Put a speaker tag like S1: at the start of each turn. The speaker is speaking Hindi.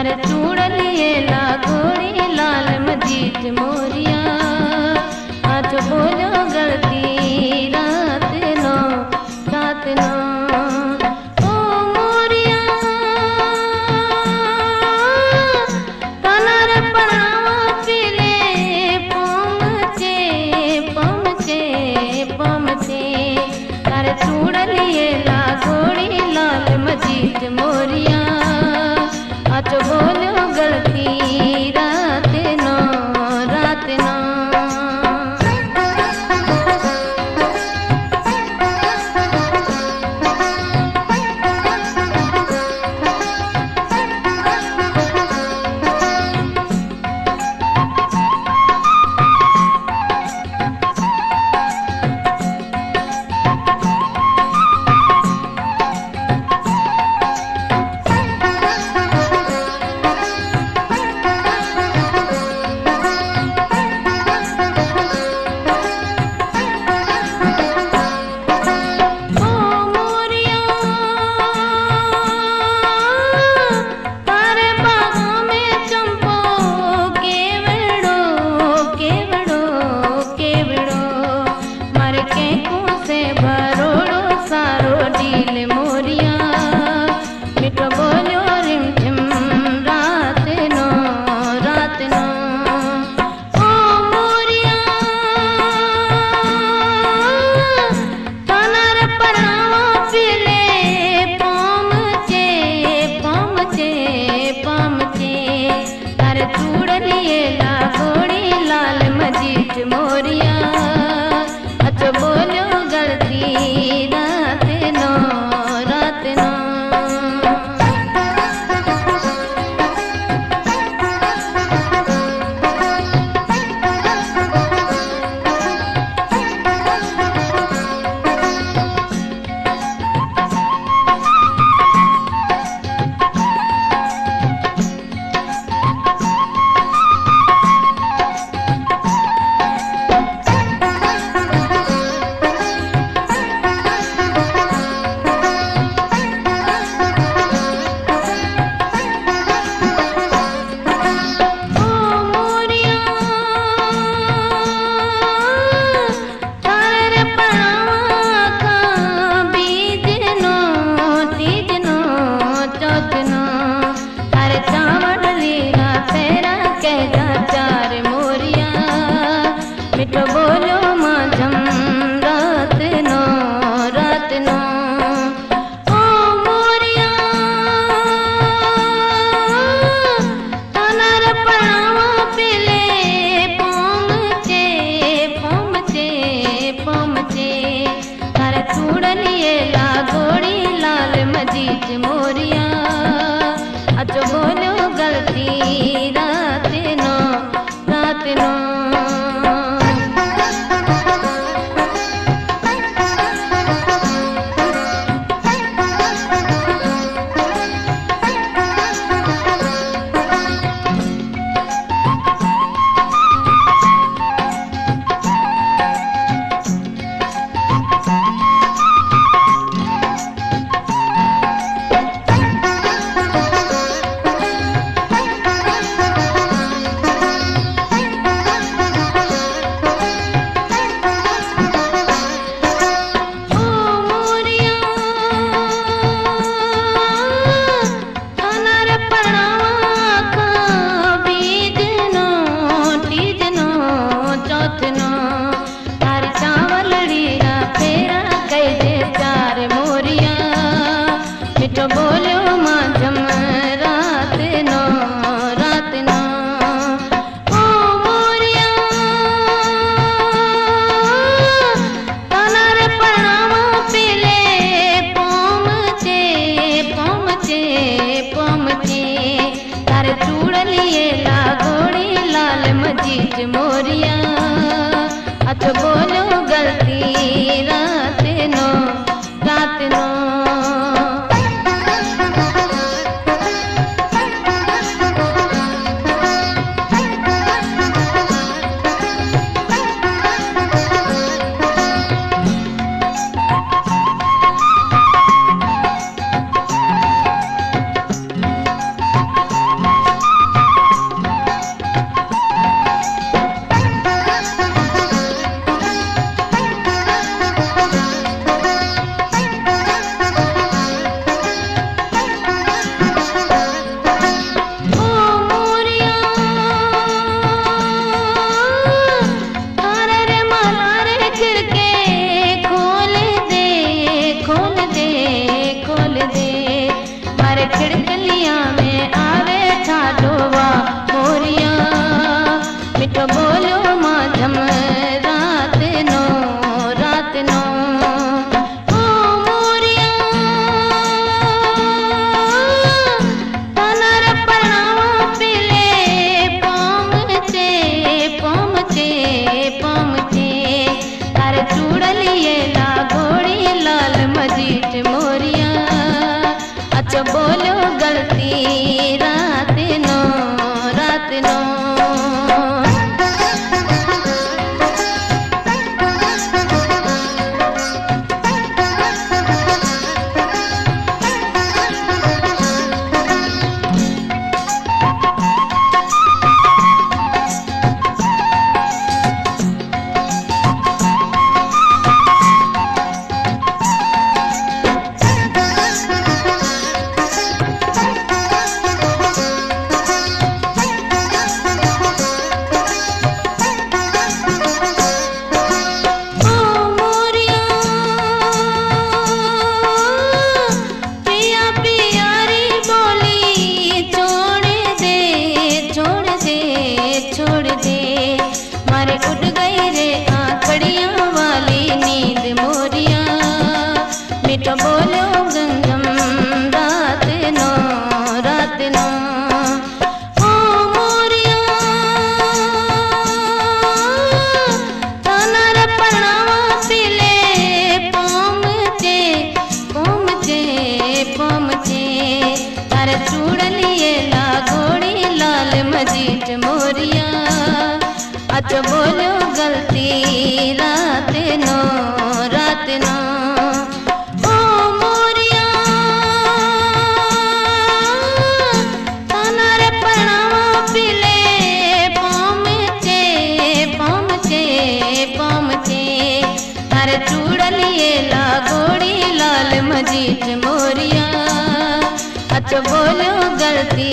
S1: तारे चूड़लिए लागोड़ी लाल मजीद मोरिया आज बोलो गलती रात नो ओ मोरिया तनर पड़ावा पिले पमचे पमचे पमचे तारे चूड़लिए लागोड़ी लाल मजीद मोरिया आज बोलो गलती रात नो रात नो चूड़लिए लागोड़ी लाल मजीद मोरिया अच्छा बोलो गलती रात नो रात नो मिठो बोलो माझम रात नो ओ मोरिया तनर पड़ावा पिले पमचे पमचे पमचे तारे चूड़लिए लागोड़ी लाल मजीद मोरिया अच्छा बोलो गलती रात नो रात नो मिठो बोलो माझम रात नो ओ मोरिया तनर पड़ावा पिले पमचे पमचे पमचे तारे चूड़लिए लागोड़ी लाल मजीद मोरिया अच्छा बोलो गलती रात नो रात नो कलिया में आवे ठाडोवा मोरिया मिठो बोलो माधम रात नो रात नो ओ मोरिया तनर प्रणावा पिले पहुँचे पहुँचे पहुँचे तार चूड़लिए ला घोड़ी लाल मजीठ मोरिया अच्छा बोलो गलती रात नो रात नो छोड़ दे मारे उड़ गई रे आंखड़ियाँ वाली नींद मोरिया मिठो बोलो गंगम रात नो रात नो ओ मोरिया तनर प्रणावा पिले पहुँचे पहुँचे पहुँचे तार चूड़लिए ला घोड़ी लाल मजीठ मोरिया अच्छा बोलो गलती रात नो रात नो ओ मोरिया तनर प्रणावा पिले पहुँचे पहुँचे पहुँचे तार चूड़लिए ला घोड़ी लाल मजीठ मोरिया अच्छा बोलो गलती